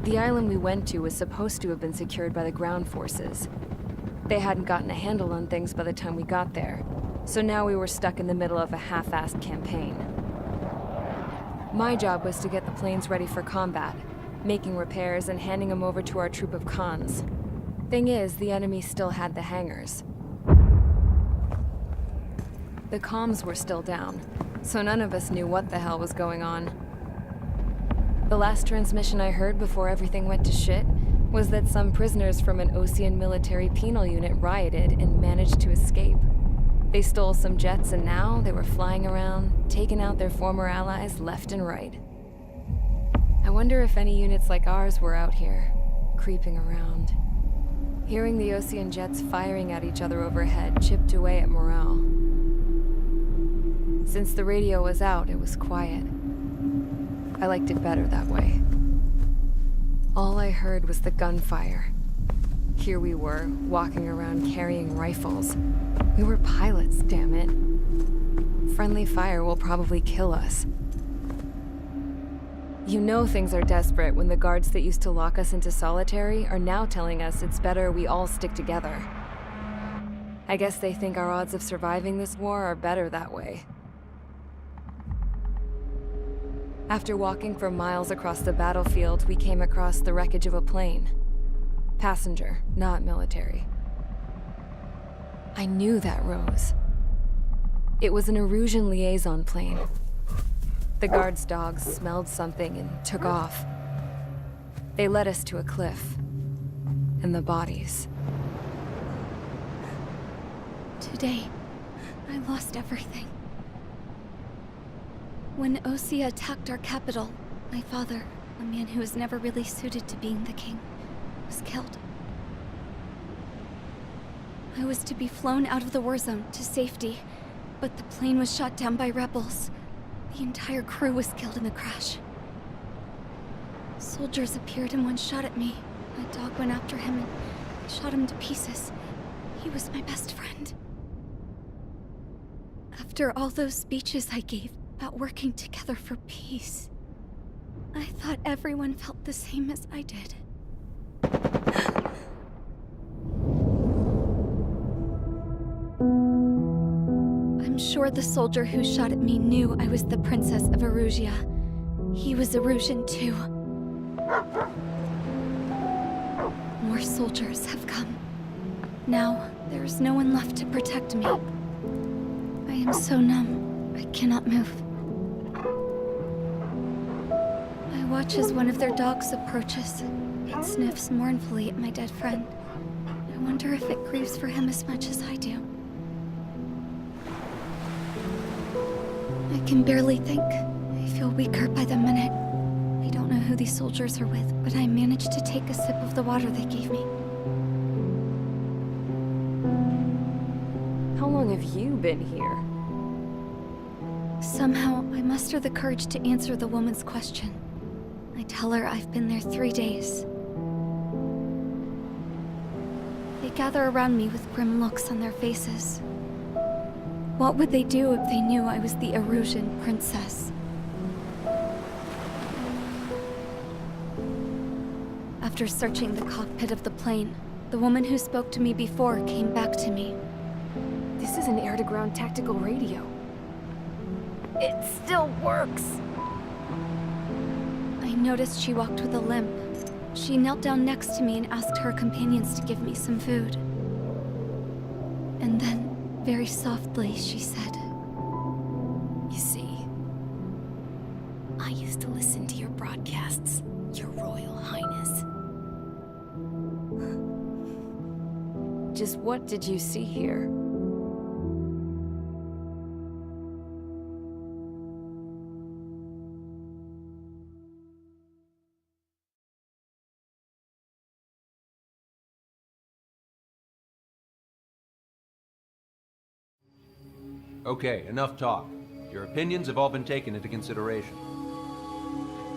The island we went to was supposed to have been secured by the ground forces. They hadn't gotten a handle on things by the time we got there, so now we were stuck in the middle of a half-assed campaign. My job was to get the planes ready for combat, making repairs and handing them over to our troop of cons. Thing is, the enemy still had the hangars. The comms were still down, so none of us knew what the hell was going on. The last transmission I heard before everything went to shit was that some prisoners from an Osean military penal unit rioted and managed to escape. They stole some jets and now they were flying around, taking out their former allies left and right. I wonder if any units like ours were out here, creeping around. Hearing the Osean jets firing at each other overhead chipped away at morale. Since the radio was out, it was quiet. I liked it better that way. All I heard was the gunfire. Here we were, walking around carrying rifles. We were pilots, damn it. Friendly fire will probably kill us. You know things are desperate when the guards that used to lock us into solitary are now telling us it's better we all stick together. I guess they think our odds of surviving this war are better that way. After walking for miles across the battlefield, we came across the wreckage of a plane. Passenger, not military. I knew that rose. It was an Erusian liaison plane. The guard's dogs smelled something and took off. They led us to a cliff. And the bodies. Today, I lost everything. When Osea attacked our capital, my father, a man who was never really suited to being the king, was killed. I was to be flown out of the war zone to safety, but the plane was shot down by rebels. The entire crew was killed in the crash. Soldiers appeared and one shot at me. My dog went after him and shot him to pieces. He was my best friend. After all those speeches I gave about working together for peace, I thought everyone felt the same as I did. I'm sure the soldier who shot at me knew I was the Princess of Erusia. He was Erusian too. More soldiers have come. Now, there is no one left to protect me. I am so numb, I cannot move. I watch as one of their dogs approaches. It sniffs mournfully at my dead friend. I wonder if it grieves for him as much as I do. I can barely think. I feel weaker by the minute. I don't know who these soldiers are with, but I managed to take a sip of the water they gave me. How long have you been here? Somehow, I muster the courage to answer the woman's question. I tell her I've been there 3 days. They gather around me with grim looks on their faces. What would they do if they knew I was the Erusian princess? After searching the cockpit of the plane, the woman who spoke to me before came back to me. This is an air-to-ground tactical radio. It still works! I noticed she walked with a limp. She knelt down next to me and asked her companions to give me some food. And then, very softly, she said, You see, I used to listen to your broadcasts, Your Royal Highness. Just what did you see here? Okay, enough talk. Your opinions have all been taken into consideration.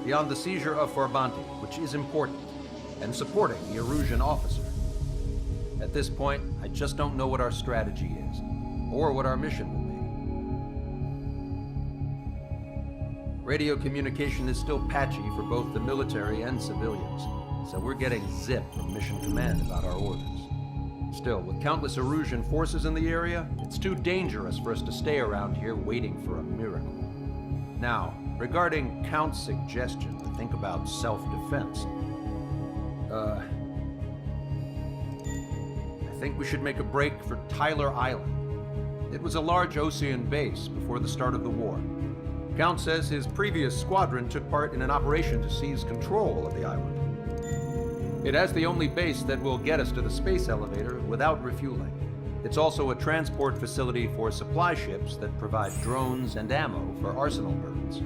Beyond the seizure of Forbanti, which is important, and supporting the Erusian officer. At this point, I just don't know what our strategy is, or what our mission will be. Radio communication is still patchy for both the military and civilians. so we're getting zip from Mission Command about our orders. Still, with countless Erusian forces in the area, it's too dangerous for us to stay around here waiting for a miracle. Now, regarding Count's suggestion to think about self-defense, I think we should make a break for Tyler Island. It was a large Osean base before the start of the war. Count says his previous squadron took part in an operation to seize control of the island. It has the only base that will get us to the space elevator without refueling. It's also a transport facility for supply ships that provide drones and ammo for arsenal birds.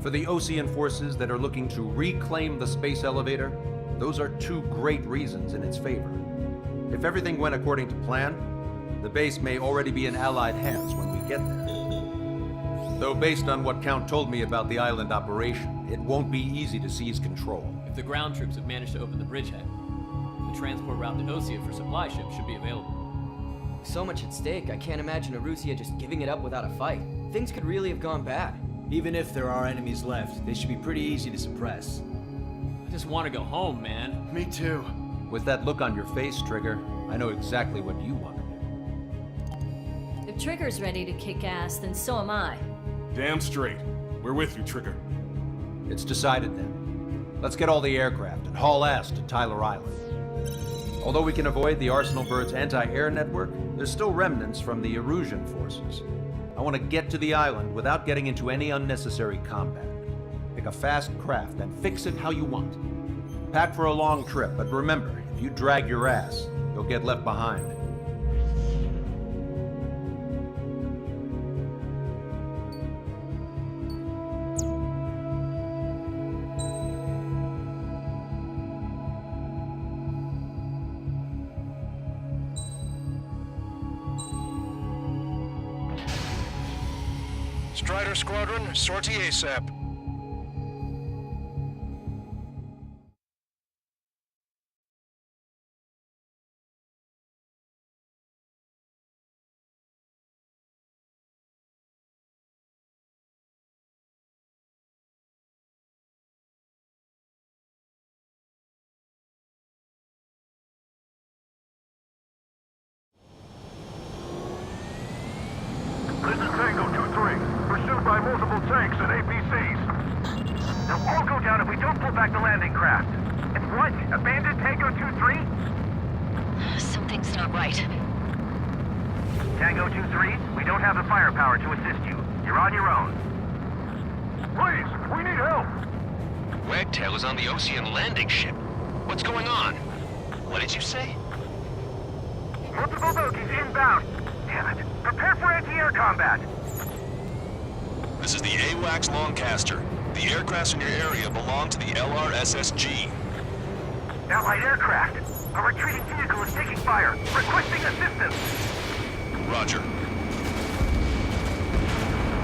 For the Osean forces that are looking to reclaim the space elevator, those are two great reasons in its favor. If everything went according to plan, the base may already be in Allied hands when we get there. Though based on what Count told me about the island operation, it won't be easy to seize control. If the ground troops have managed to open the bridgehead, the transport route to Osea for supply ships should be available. With so much at stake, I can't imagine Erusia just giving it up without a fight. Things could really have gone bad. Even if there are enemies left, they should be pretty easy to suppress. I just want to go home, man. Me too. With that look on your face, Trigger, I know exactly what you want to do. If Trigger's ready to kick ass, then so am I. Damn straight. We're with you, Trigger. It's decided then. Let's get all the aircraft and haul ass to Tyler Island. Although we can avoid the Arsenal Bird's anti-air network, there's still remnants from the Erusian forces. I want to get to the island without getting into any unnecessary combat. Pick a fast craft and fix it how you want. Pack for a long trip, but remember, if you drag your ass, you'll get left behind. Strider Squadron, sortie ASAP. This is Tango 2-3, pursued by multiple tanks and APCs. They'll all go down if we don't pull back the landing craft. And what? Abandoned Tango 2-3? Something's not right. Tango 2-3, we don't have the firepower to assist you. You're on your own. Please, we need help! Wagtail is on the Osean landing ship. What's going on? What did you say? Multiple bogies inbound. Damn it. Prepare for anti-air combat. This is the AWACS Longcaster. The aircrafts in your area belong to the LRSSG. Allied aircraft. A retreating vehicle is taking fire. Requesting assistance. Roger.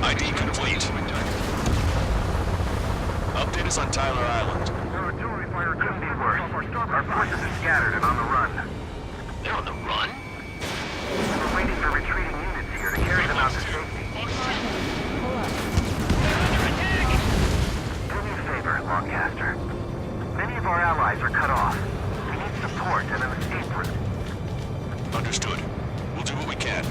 ID complete. Update us on Tyler Island. Their artillery fire couldn't be worse. Our forces are scattered and on the run. They're on the run? We're waiting for retreating units here to carry them out to safety. Do me a favor, Longcaster. Many of our allies are cut off. We need support and an escape route. Understood. We'll do what we can.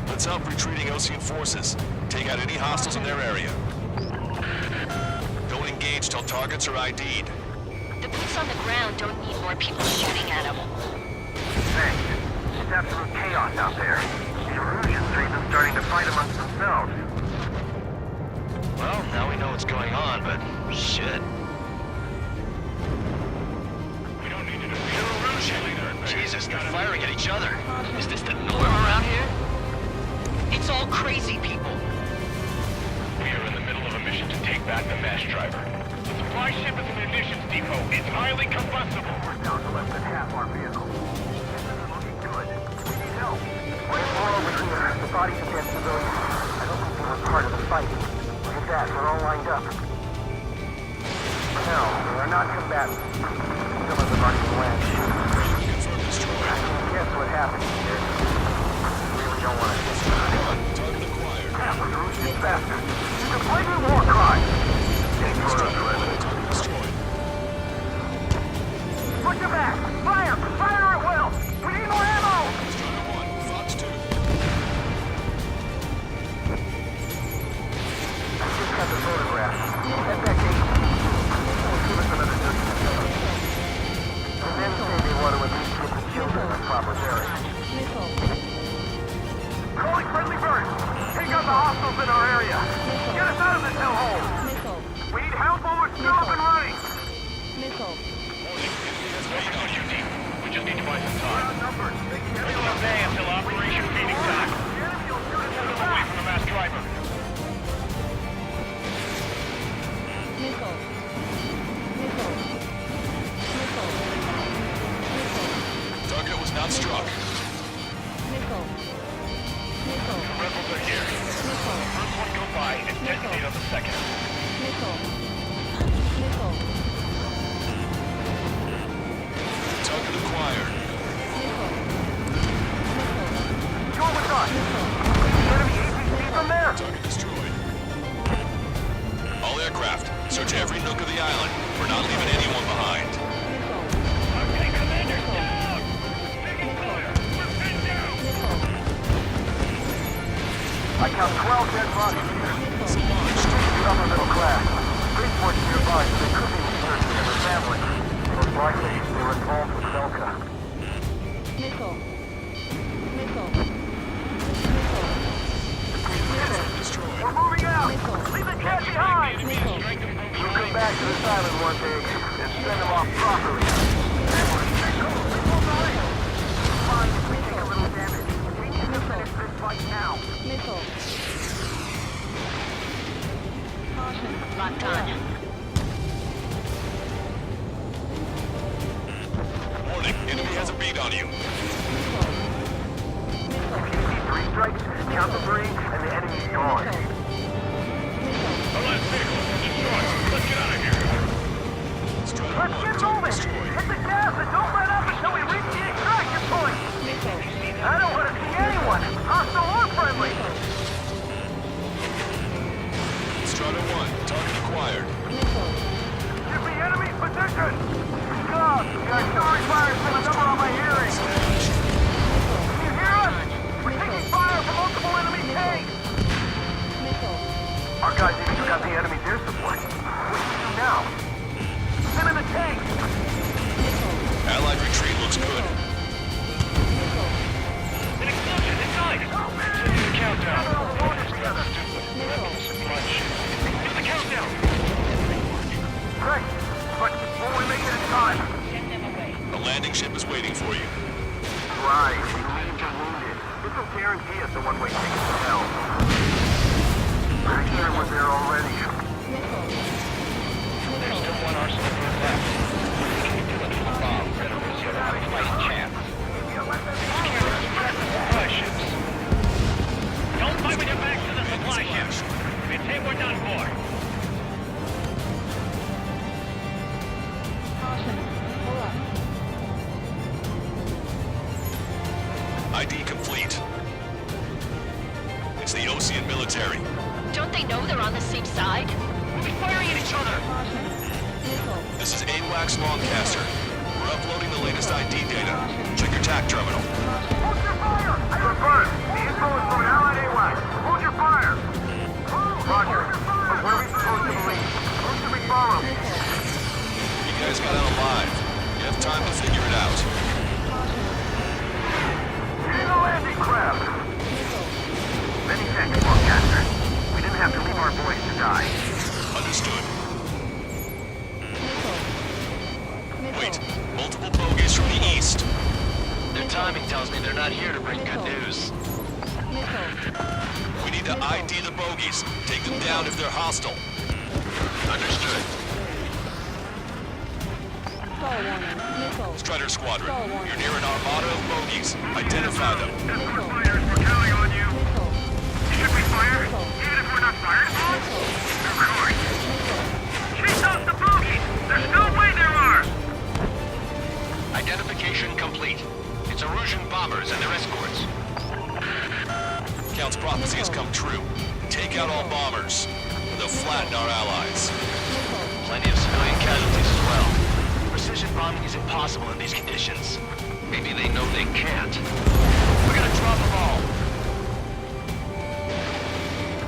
Let's help retreating Osean forces. Take out any hostiles in their area. Don't engage till targets are ID'd. The boots on the ground don't need more people shooting at them. Thanks. It's absolute chaos out there. The Erusians are even starting to fight amongst themselves. Well, now we know what's going on, but shit. We don't need to defeat Erusian. Jesus, they're firing at each other. Is this the norm around here? It's all crazy people. We are in the middle of a mission to take back the mass driver. The supply ship is a munitions depot. It's highly combustible. We're down to less than half our vehicle. This isn't looking good. We need help. We're over here. The bodies of dead civilians. I don't think they were part of the fight. Look at that. We're all lined up. No, they are not combatants. Some of them aren't even wearing shoes. I can guess what happened here. We really don't want to get Target acquired. That was Erusian bastard. It's a blatant war crime. Take photos, the hostiles in our area. Get us out of this hellhole. Missile. We need help while we're still up and running. Missile. We just need to buy some We're time. outnumbered. There's enough day until Operation Phoenix Act. The enemy will shoot us in the Away back. from the mass driver. Missile. Missile. Missile. Missile. Target was not struck. Missile. Missile. Rebels are here. Missile. First one go by and detonate on the second. Missile. Missile. Target acquired. Missile. Missile. Go with us. Missile. The enemy APC from there. Target destroyed. All aircraft, search every nook of the island. We're not leaving anyone behind. Missile. Okay, Commander, Missile. down! Taking fire! We're pinned down! Missile. I count 12 dead bodies here. Missile. The upper middle class. Spaceport's nearby, so they could be researching as a family. Most likely, they were involved with Velka. Missile. Missile. Missile. Destroyed. We're moving out! Missile. Leave the cat behind! Missile. We'll come back to this island one day and send them off properly. Then we're fine if we take a little damage. We need to finish this fight now. Missile. Caution. Locked on. Warning, enemy has a beat on you. Missile. Missile. You see 3 strikes, count the 3, and the enemy's gone. Missile. Missile. The last vehicle is destroyed. Let's get out of here. Strider Let's 1, get target moving! destroyed. Hit the gas and don't let up until we reach the extraction point! Missile. I don't want to see anyone, hostile or friendly! Strider 1, target acquired. Missile. Give me enemy position! God, the artillery fire's been a number on my hearing! Can you hear us? We're taking fire from multiple enemy tanks! Missile. Our guys even got the enemy's air support. What do you do now? Send in the tanks! Missile. Allied retreat looks good. Missile. An explosion inside! Continue the countdown. Missile. Supply ship. Do the countdown! Great, but will we make it in time? The landing ship is waiting for you. Right, we leave the wounded. This will guarantee us a one-way ticket to hell. I'm sure we're there already. Missile. There's still one arsenal bird left. We can do it for the bomb. And Arusha will have a fighting chance. These cannons track the supply ships. Don't fight with your backs to the supply ships. It's hit, we're done for. Caution. Pull up. ID complete. It's the Ocean military. Don't they know they're on the same side? We'll be firing at each other. Caution. Missile. This is AWACS Longcaster. We're uploading the latest ID data. Check your TAC terminal. Hold your fire! Confirmed. The info is from Allied AWACS. Hold your fire! Roger. But where are we supposed to believe? Who should we follow? You guys got out alive. You have time to figure it out. Here's the landing craft. Many thanks, Longcaster. We didn't have to leave our boys to die. Understood. Missile. Wait, Missile. multiple bogies from the east. Their timing tells me they're not here to bring good news. Missile. We need to ID the bogies. Take them down if they're hostile. Understood. Stall warning. Missile. Strider Squadron, Stall warning. you're near an armada of bogies. Identify them. Missile. Fighters, we're counting on you. Missile. Should we fire? Missile. Even if we're not fired upon? Missile. Of course. Missile. Chase off the bogies! There's no way there are! Identification complete. It's Erusian bombers and their escorts. Count's prophecy has come true. Take out all bombers. They'll flatten our allies. Missile. Plenty of civilian casualties as well. Precision bombing is impossible in these conditions. Maybe they know they can't. We're gonna drop them all.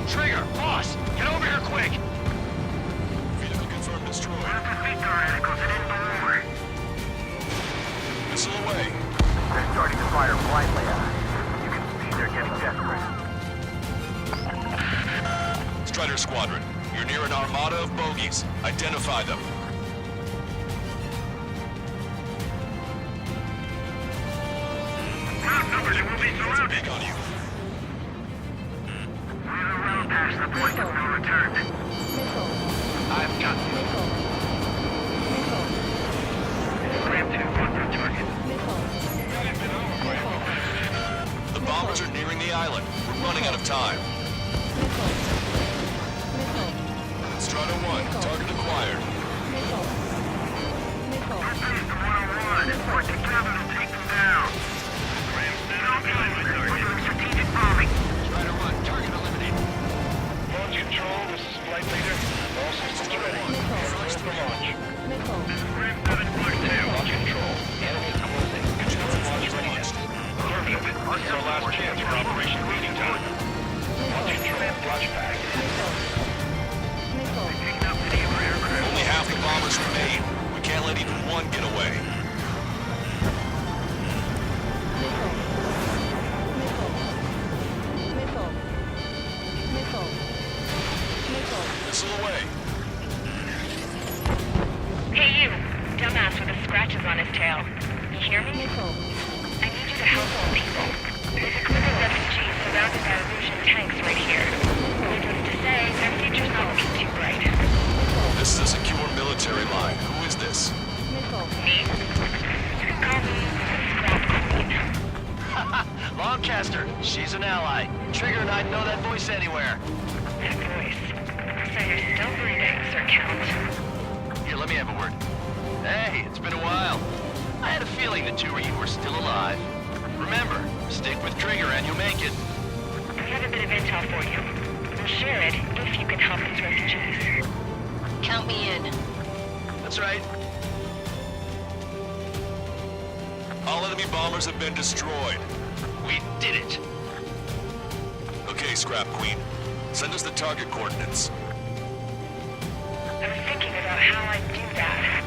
Trigger, boss, get over here quick! Vehicle confirmed destroyed. They're Missile away. starting to fire blindly at us. You can see they're getting desperate. Strider Squadron. You're near an armada of bogies. Identify them. Outnumbers will be surrounded. Big on you. We're around past the point of no return. I've got you. Grab 2, look for target. The bombers are nearing the island. We're running out of time. Strider 1, target acquired. Northeast of 101. Point together to take them down. We're doing strategic bombing. Strider 1, target eliminated. Launch control, this is flight leader. All systems ready. Clear for launch. Launch control. Enemy is closing. Control launch readiness. Affirmative. This is our last chance for Operation Leading Time. Launch control. Launch pad. Only half the bombers remain. We can't let even one get away. Missile away. Hey you, dumbass with the scratches on his tail. You hear me? I need you to help some people. There's a group of refugees surrounded by Illusion tanks right here. Needless to say, their future's not looking too bright. This is a secure military line. Who is this? Me? You can call me Scrap Queen. Lancaster, she's an ally. Trigger and I'd know that voice anywhere. That voice. So you're still breathing, Sir Count. Here, let me have a word. Hey, it's been a while. I had a feeling the two of you were still alive. Remember, stick with Trigger and you'll make it. I have a bit of intel for you. We'll share it if you can help these refugees. Count me in. That's right. All enemy bombers have been destroyed. We did it. Okay, Scrap Queen. Send us the target coordinates. I was thinking about how I'd do that.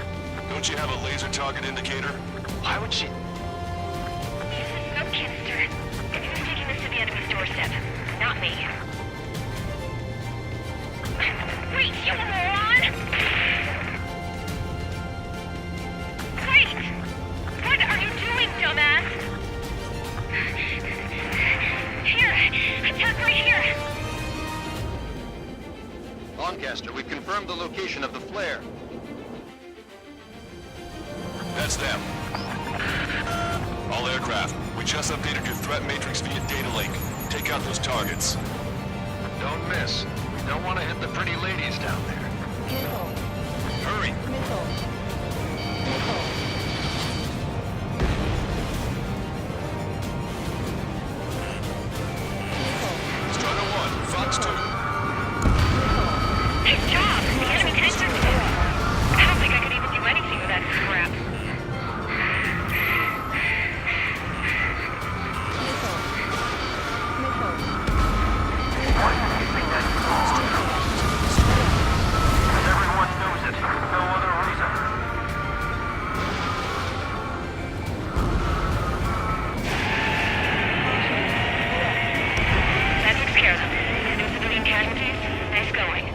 Don't you have a laser target indicator? Why would she... Use a smoke canister. He was taking this to the enemy's doorstep, not me. Wait, you moron! Wait! What are you doing, dumbass? Here, attack right here! Lancaster, we've confirmed the location of the flare. That's them. All aircraft, we just updated your threat matrix via data link. Take out those targets. Don't miss. We don't want to hit the pretty ladies down there. Hurry! Strider 1, Fox 2. Nice job! The enemy tanks are dead. I don't think I could even do anything with that scrap. Everyone knows it. No other reason. That takes care of them. No civilian casualties? Nice going.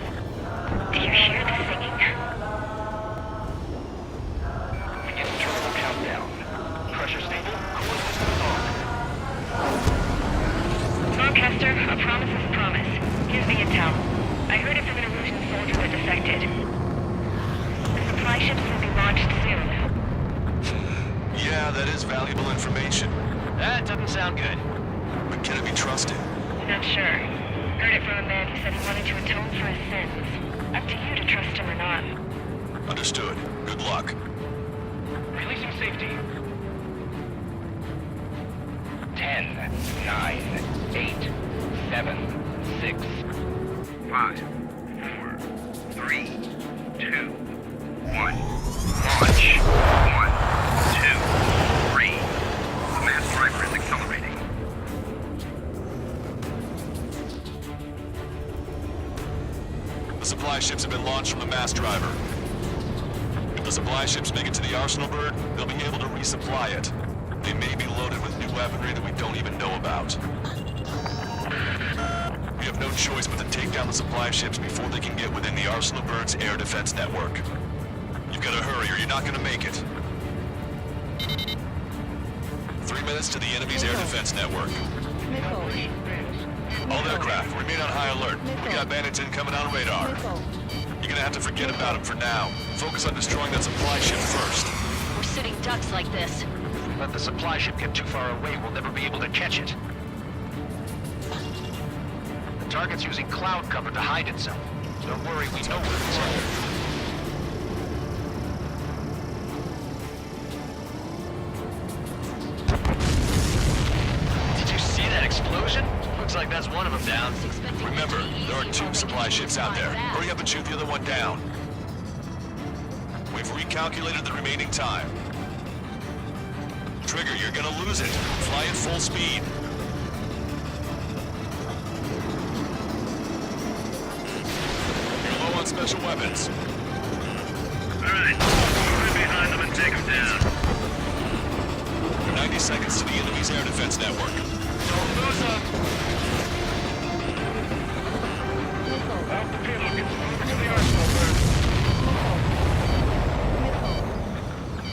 Do you hear the singing? Begin turbo countdown. Pressure stable. Coordinates on. Lancaster, a promise is a promise. Here's the intel. I heard it from an Illusion soldier that defected. The supply ships will be launched soon. Yeah, that is valuable information. That doesn't sound good. But can it be trusted? Not sure. Heard it from a man who said he wanted to atone for his sins. Up to you to trust him or not. Understood. Good luck. Releasing safety. 10, 9, 8, 7, 6, 5, 4, 3, 2, 1. Launch. 1, 2, 3. The mass driver is accelerating. The supply ships have been launched from the mass driver. If the supply ships make it to the Arsenal bird, they'll be able to resupply it. They may be loaded with new weaponry that we don't even know about. We have no choice but to take down the supply ships before they can get within the Arsenal Bird's air defense network. You've got to hurry or you're not going to make it. 3 minutes to the enemy's air defense network. All aircraft, remain on high alert. We got bandits incoming on radar. You're gonna have to forget about them for now. Focus on destroying that supply ship first. We're sitting ducks like this. Let the supply ship get too far away, we'll never be able to catch it. The target's using cloud cover to hide itself. Don't worry, we know where it's headed. Explosion? Looks like that's one of them down. Remember, there are 2 supply ships out there. Hurry up and shoot the other one down. We've recalculated the remaining time. Trigger, you're gonna lose it. Fly at full speed. You're low on special weapons. Alright, run behind them and take them down. 90 seconds to the enemy's air defense network. Don't lose them. Out the payload gets moved to the Arsenal Bird.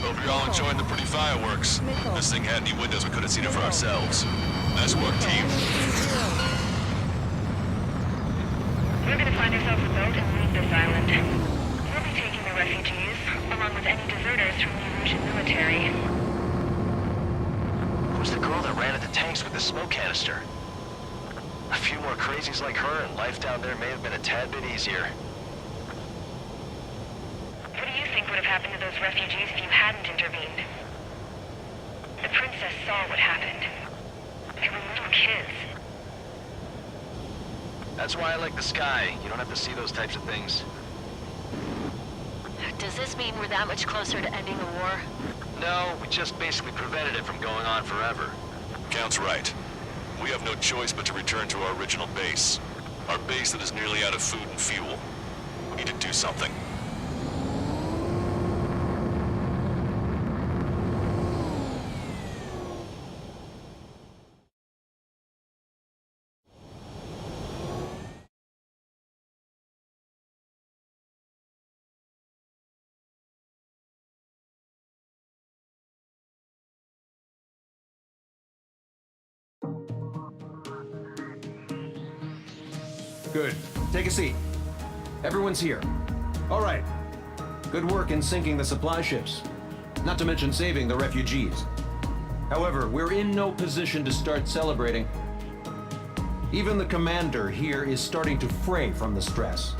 Hope you're all enjoying the pretty fireworks. This thing had any windows, we could have seen it for ourselves. Nice work, team. We're gonna find ourselves a boat and leave this island. We'll be taking the refugees, along with any deserters from the Erusian military. Who's the girl that ran at the tanks with the smoke canister? A few more crazies like her and life down there may have been a tad bit easier. What do you think would have happened to those refugees if you hadn't intervened? The princess saw what happened. They were little kids. That's why I like the sky. You don't have to see those types of things. Does this mean we're that much closer to ending the war? No, we just basically prevented it from going on forever. Count's right. We have no choice but to return to our original base. Our base that is nearly out of food and fuel. We need to do something. Good. Take a seat. Everyone's here. All right. Good work in sinking the supply ships. Not to mention saving the refugees. However, we're in no position to start celebrating. Even the commander here is starting to fray from the stress.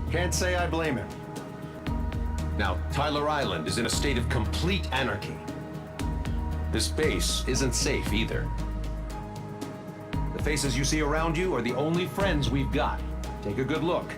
Can't say I blame him. Now, Tyler Island is in a state of complete anarchy. This base isn't safe either. The faces you see around you are the only friends we've got. Take a good look.